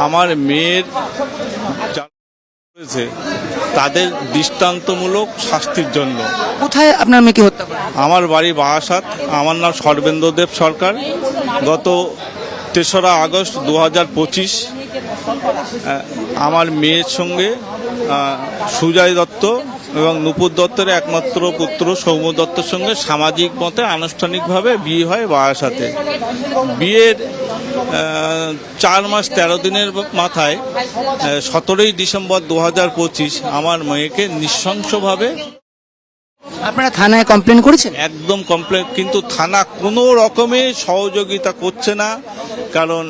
আমার মেয়ের হয়েছে তাদের দৃষ্টান্তমূলক শাস্তির জন্য। কোথায় আপনার মেয়েকে হত্যা করেন? আমার বাড়ি বারাসাত। আমার নাম সর্বেন্দ্রদেব সরকার। গত ৩রা আগস্ট ২০২৫ আমার মেয়ের সঙ্গে সুজয় দত্ত এবং নূপুর দত্তের একমাত্র পুত্র সৌম্য দত্তের সঙ্গে সামাজিক মতে আনুষ্ঠানিকভাবে বিয়ে হয় বারাসাতে। বিয়ের 4 মাস 13 দিনের মাথায় 17ই ডিসেম্বর ২০২৫ আমার মেয়েকে নৃশংসভাবে। আপনারা থানায় কমপ্লেন করেছেন? একদম কমপ্লেন, কিন্তু থানা কোনো রকমে সহযোগিতা করছে না। কারণ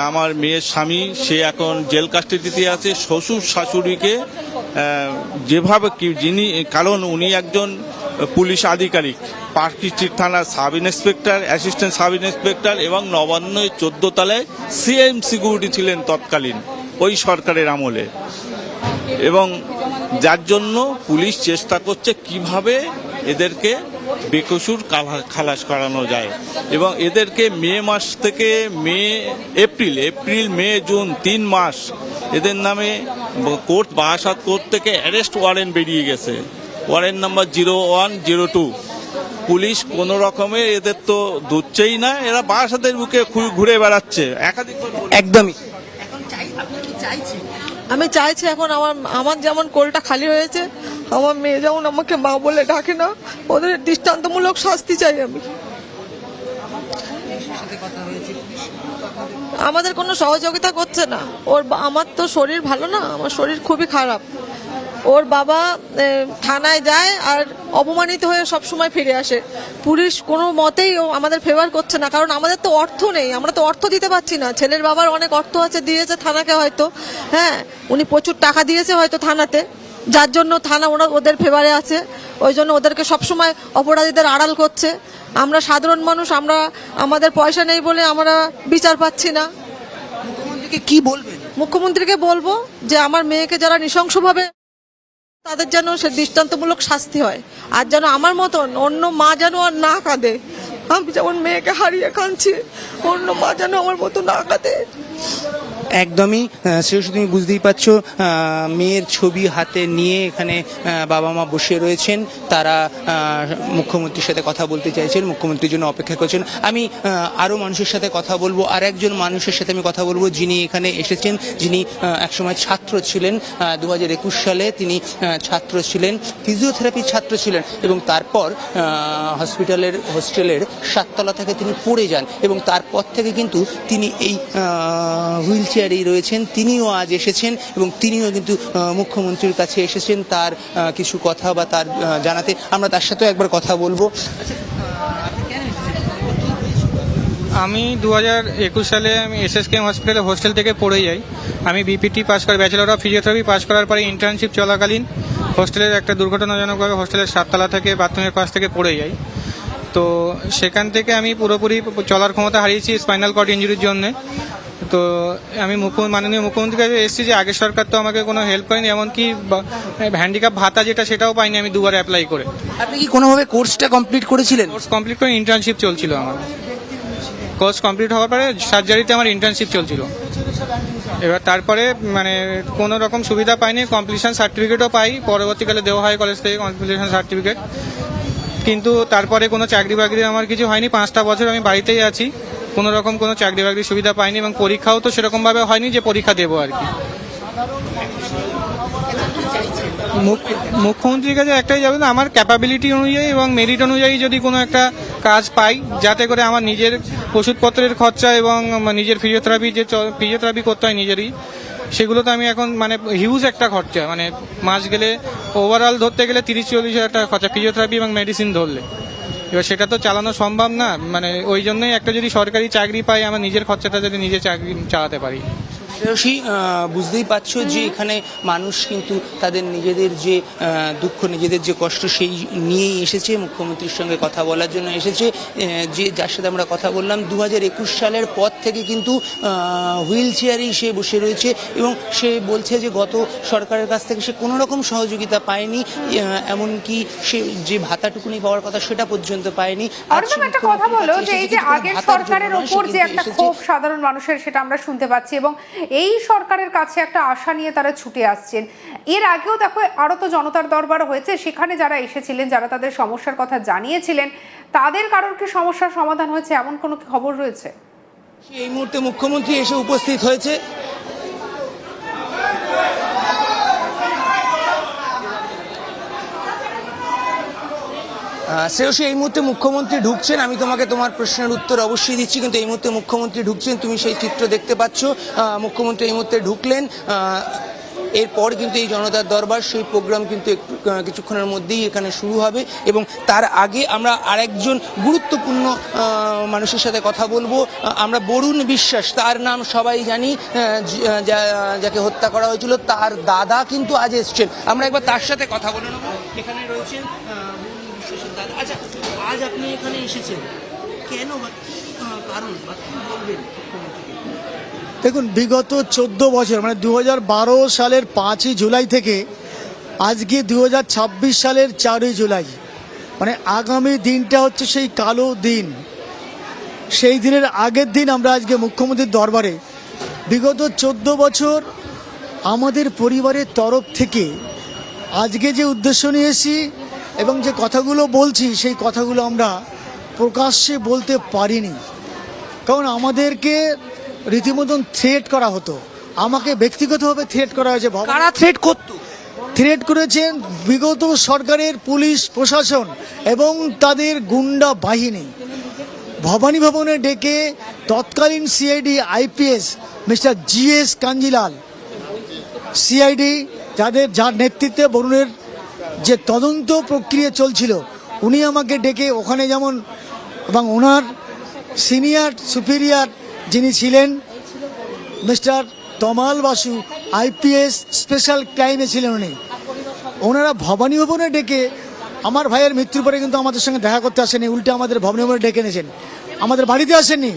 আমার মেয়ের স্বামী সে এখন জেল কাস্টডিতে আছে। শ্বশুর শাশুড়িকে যেভাবে যিনি, কারণ উনি একজন পুলিশ আধিকারিক, পার্কস্ট্রিট থানার sub inspector, assistant sub inspector এবং নবান্নয় 14 তলায় সিএম সিকিউরিটি ছিলেন তৎকালীন ওই সরকারের আমলে। এবং যার জন্য পুলিশ চেষ্টা করছে কিভাবে এদেরকে বেকসুর খালাস করানো যায়। এবং এদেরকে মে মাস থেকে এপ্রিল মে জুন 3 মাস এদের নামে কোর্ট, বারাসাত কোর্ট থেকে অ্যারেস্ট ওয়ারেন্ট বেরিয়ে গেছে, ওয়ারেন্ট নাম্বার 0102। পুলিশ কোনো রকমে এদের তো ধরছেই না, এরা বারাসাতের বুকে ঘুরে বেড়াচ্ছে একাধিক। একদমই। আমি চাইছি এখন আমার যেমন কোলটা খালি হয়েছে, আমার মেয়ে যেমন আমাকে মা বলে ডাকে না, ওদের দৃষ্টান্তমূলক শাস্তি চাই আমি। আমাদের কোনো সহযোগিতা করছে না। আমার তো শরীর ভালো না, আমার শরীর খুবই খারাপ। ওর বাবা থানায় যায় আর অপমানিত হয়ে সব সময় ফিরে আসে। পুলিশ কোনো মতেই আমাদের ফেভার করছে না, কারণ আমাদের তো অর্থ নেই, আমরা তো অর্থ দিতে পারছি না। ছেলের বাবার অনেক অর্থ আছে, দিয়েছে থানাকে হয়তো, হ্যাঁ উনি প্রচুর টাকা দিয়েছে হয়তো থানাতে, যার জন্য থানা ওদের ফেভারে আছে। ওই জন্য ওদেরকে সবসময় অপরাধীদের আড়াল করছে। আমরা সাধারণ মানুষ, আমাদের পয়সা নেই বলে আমরা বিচার পাচ্ছি না। মুখ্যমন্ত্রীকে কি বলবেন? মুখ্যমন্ত্রীকে বলবো যে আমার মেয়েকে যারা নৃশংসভাবে, তাদের যেন সে দৃষ্টান্তমূলক শাস্তি হয়, আর যেন আমার মতন অন্য মা যেন আর না কাঁদে। আমি যেমন মেয়েকে হারিয়ে কাঁদছি, অন্য মা যেন আমার মতো না কাঁদে। একদমই শ্রেয়সী, তুমি বুঝতেই পারছো, মেয়ের ছবি হাতে নিয়ে এখানে বাবা মা বসে রয়েছেন। তারা মুখ্যমন্ত্রীর সাথে কথা বলতে চাইছেন, মুখ্যমন্ত্রীর জন্য অপেক্ষা করছেন। আমি আরও মানুষের সাথে কথা বলবো, আর একজন মানুষের সাথে আমি কথা বলবো যিনি এখানে এসেছেন, যিনি একসময় ছাত্র ছিলেন। 2021 সালে তিনি ছাত্র ছিলেন, ফিজিওথেরাপির ছাত্র ছিলেন, এবং তারপর হোস্টেলের 7 তলা থেকে তিনি পড়ে যান, এবং তারপর থেকে কিন্তু তিনি এই হুইল চেয়ারেই রয়েছেন। তিনিও আজ এসেছেন এবং তিনিও কিন্তু মুখ্যমন্ত্রীর কাছে এসেছেন তার কিছু কথা বা তার জানাতে। আমরা তার সাথেও একবার কথা বলবো। আমি 2021 সালে আমি SSKM হসপিটালে হোস্টেল থেকে পড়ে যাই। আমি বিপিটি পাস করে, ব্যাচেলর অফ ফিজিওথেরাপি পাস করার পরে ইন্টার্নশিপ চলাকালীন হোস্টেলের একটা দুর্ঘটনাজনকভাবে হোস্টেলের 7 তলা থেকে বাথরুমের পাশ থেকে পড়ে যাই। তো সেখান থেকে আমি পুরোপুরি চলার ক্ষমতা হারিয়েছি স্পাইনাল কর্ড ইঞ্জুরির জন্য। তো আমি মাননীয় মুখ্যমন্ত্রীর কাছে এসেছি যে আগের সরকার তো আমাকে কোনো হেল্প করেনি, এমনকি হ্যান্ডিক্যাপ ভাতা যেটা সেটাও পাইনি আমি 2বার অ্যাপ্লাই করে। আপনি কি কোনোভাবে কোর্সটা কমপ্লিট করেছিলেন? কোর্স কমপ্লিট করে ইন্টার্নশিপ চলছিল আমার। কোর্স কমপ্লিট হওয়ার পরে সার্জারিতে আমার ইন্টার্নশিপ চলছিল। এবার তারপরে মানে কোনো রকম সুবিধা পাইনি, কমপ্লিশন সার্টিফিকেটও পাই, পরবর্তীকালে দেওয়া হয় কলেজ থেকে কমপ্লিশন সার্টিফিকেট। কিন্তু তারপরে কোনো চাকরি বাকরি আমার কিছু হয়নি। 5টা বছর আমি বাড়িতেই আছি, কোনো রকম কোনো চাকরি বাকরির সুবিধা পাইনি, এবং পরীক্ষাও তো সেরকমভাবে হয়নি যে পরীক্ষা দেবো আর কি। মুখ্যমন্ত্রীর কাছে একটাই যাবে, আমার ক্যাপাবিলিটি অনুযায়ী এবং মেরিট অনুযায়ী যদি কোনো একটা কাজ পাই, যাতে করে আমার নিজের ওষুধপত্রের খরচা এবং নিজের ফিজিওথেরাপি করতে হয় নিজেরই, সেগুলো তো আমি এখন মানে হিউজ একটা খরচা, মানে মাস গেলে ওভারঅল ধরতে গেলে 30-40 হাজার টাকা খরচা ফিজিওথেরাপি এবং মেডিসিন ধরলে। এবার সেটা তো চালানো সম্ভব না, মানে ওই জন্যই একটা যদি সরকারি চাকরি পাই, আমার নিজের খরচাটা যদি নিজে চাকরি চালাতে পারি। শ্রেয়সী, বুঝতেই পারছো যে এখানে মানুষ কিন্তু তাদের নিজেদের যে দুঃখ, নিজেদের যে কষ্ট সেই নিয়েই এসেছে, মুখ্যমন্ত্রীর সঙ্গে কথা বলার জন্য এসেছে। যে যার সাথে আমরা কথা বললাম 2021 সালের পর থেকে কিন্তু হুইল চেয়ারেই সে বসে রয়েছে, এবং সে বলছে যে গত সরকারের কাছ থেকে সে কোনো রকম সহযোগিতা পায়নি, এমনকি সে যে ভাতাটুকুনি পাওয়ার কথা সেটা পর্যন্ত পায়নি। আর একটা কথা বলো যে এই যে আগের সরকারের উপর যে একটা ক্ষোভ সাধারণ মানুষের, সেটা আমরা শুনতে পাচ্ছি, এবং এই সরকারের কাছে একটা আশা নিয়ে তারা ছুটে আসছেন। এর আগেও দেখো আরও তো জনতার দরবার হয়েছে, সেখানে যারা এসেছিলেন, যারা তাদের সমস্যার কথা জানিয়েছিলেন, তাদের কারোর কি সমস্যার সমাধান হয়েছে এমন কোনো খবর রয়েছে? এই মুহূর্তে মুখ্যমন্ত্রী এসে উপস্থিত হয়েছে। শ্রেয়সী, এই মুহূর্তে মুখ্যমন্ত্রী ঢুকছেন। আমি তোমাকে তোমার প্রশ্নের উত্তর অবশ্যই দিচ্ছি, কিন্তু এই মুহূর্তে মুখ্যমন্ত্রী ঢুকছেন, তুমি সেই চিত্র দেখতে পাচ্ছ। মুখ্যমন্ত্রী এই মুহূর্তে ঢুকলেন। এরপর কিন্তু এই জনতার দরবার সেই প্রোগ্রাম কিন্তু কিছুক্ষণের মধ্যেই এখানে শুরু হবে, এবং তার আগে আমরা আরেকজন গুরুত্বপূর্ণ মানুষের সাথে কথা বলবো। আমরা বরুণ বিশ্বাস, তার নাম সবাই জানি, যাকে হত্যা করা হয়েছিল, তার দাদা কিন্তু আজ এসছেন। আমরা একবার তার সাথে কথা বলে নেব। এখানে রয়েছেন বরুণ বিশ্বাসের দাদা। আচ্ছা, আজ আপনি এখানে এসেছেন কেন, বা কি কারণ, বা কি বলবেন? দেখুন, বিগত 14 বছর মানে 2012 সালের 5ই জুলাই থেকে আজকে 2026 সালের 4ই জুলাই, মানে আগামী দিনটা হচ্ছে সেই কালো দিন। সেই দিনের আগের দিন আমরা আজকে মুখ্যমন্ত্রীর দরবারে বিগত 14 বছর আমাদের পরিবারের তরফ থেকে আজকে যে উদ্দেশ্য নিয়ে এসেছি এবং যে কথাগুলো বলছি, সেই কথাগুলো আমরা প্রকাশ্যে বলতে পারিনি, কারণ আমাদেরকে রীতিমতন থ্রেট করা হতো। আমাকে ব্যক্তিগতভাবে থ্রেট করা হয়েছে। কারা থ্রেট করতো? থ্রেট করেছেন বিগত সরকারের পুলিশ প্রশাসন এবং তাদের গুন্ডা বাহিনী। ভবানী ভবনে ডেকে তৎকালীন CID IPS mister GS Kanjilal, CID যার নেতৃত্বে বরুণের যে তদন্ত প্রক্রিয়া চলছিল, উনি আমাকে ডেকে ওখানে যেমন, এবং ওনার সিনিয়র সুপিরিয়র যিনি ছিলেন mister Tamal Basu, IPS special ক্রাইমে ছিলেন উনি, ওনারা ভবানী ভবনে ডেকে আমার ভাইয়ের মৃত্যুর পরে কিন্তু আমাদের সঙ্গে দেখা করতে আসেনি, উল্টে আমাদের ভবানী ভবনে ডেকে এনেছেন। আমাদের বাড়িতে আসেননি,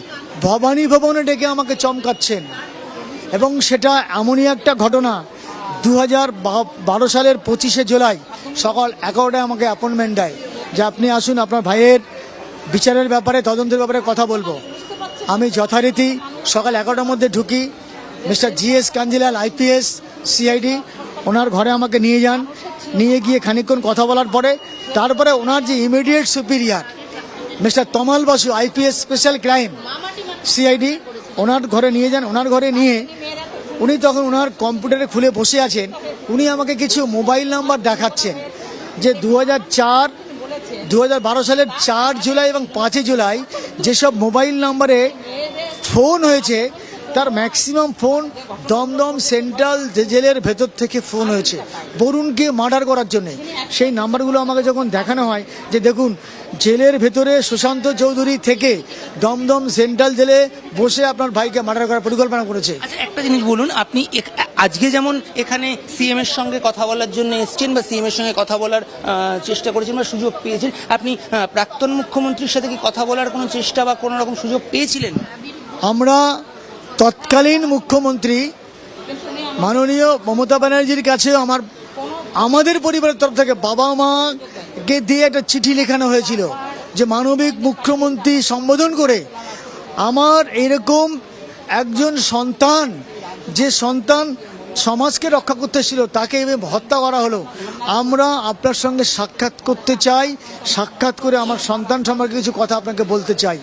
ভবানী ভবনে ডেকে আমাকে চমকাচ্ছেন। এবং সেটা এমনই একটা ঘটনা, 2012 সালের 25শে জুলাই সকাল 11টায় আমাকে অ্যাপয়েন্টমেন্ট দেয় যে আপনি আসুন, আপনার ভাইয়ের বিচারের ব্যাপারে, তদন্তের ব্যাপারে কথা বলবো। আমি যথারীতি সকাল 11টার মধ্যে ঢুকি। Mister GS Kanjilal IPS CID ওনার ঘরে আমাকে নিয়ে যান। নিয়ে গিয়ে খানিকক্ষণ কথা বলার পরে তারপরে ওনার যে immediate superior mister Tamal Basu IPS special crime CID, ওনার ঘরে নিয়ে যান। ওনার ঘরে নিয়ে উনি তখন ওনার কম্পিউটারে খুলে বসে আছেন। উনি আমাকে কিছু মোবাইল নাম্বার দেখাচ্ছেন যে 2012 সালের 4 জুলাই এবং 5 জুলাই যেসব মোবাইল নাম্বারে ফোন হয়েছে, তার ম্যাক্সিমাম ফোন দমদম সেন্ট্রাল জেলের ভেতর থেকে ফোন হয়েছে বরুণকে মার্ডার করার জন্যে। সেই নাম্বারগুলো আমাকে যখন দেখানো হয় যে দেখুন, জেলের ভেতরে সুশান্ত চৌধুরী থেকে দমদম সেন্ট্রাল জেলে বসে আপনার ভাইকে মার্ডার করার পরিকল্পনা করেছে। আচ্ছা, একটা জিনিস বলুন, আপনি আজকে যেমন এখানে সিএম এর সঙ্গে কথা বলার জন্য এসেছেন, বা সিএম এর সঙ্গে কথা বলার চেষ্টা করেছেন বা সুযোগ পেয়েছেন, আপনি প্রাক্তন মুখ্যমন্ত্রীর সাথে কি কথা বলার কোনো চেষ্টা বা কোনো রকম সুযোগ পেয়েছিলেন? আমরা তৎকালীন মুখ্যমন্ত্রী মাননীয় মমতা ব্যানার্জির কাছে আমাদের পরিবারের তরফ থেকে বাবা মাকে দিয়ে একটা চিঠি লেখানো হয়েছিল যে মানবিক মুখ্যমন্ত্রী সম্বোধন করে আমার এরকম একজন সন্তান, যে সন্তান সমাজকে রক্ষা করতে ছিল, তাকে এভাবে হত্যা করা হলো। আমরা আপনার সঙ্গে সাক্ষাৎ করতে চাই, সাক্ষাৎ করে আমার সন্তান সম্পর্কে কিছু কথা আপনাকে বলতে চাই।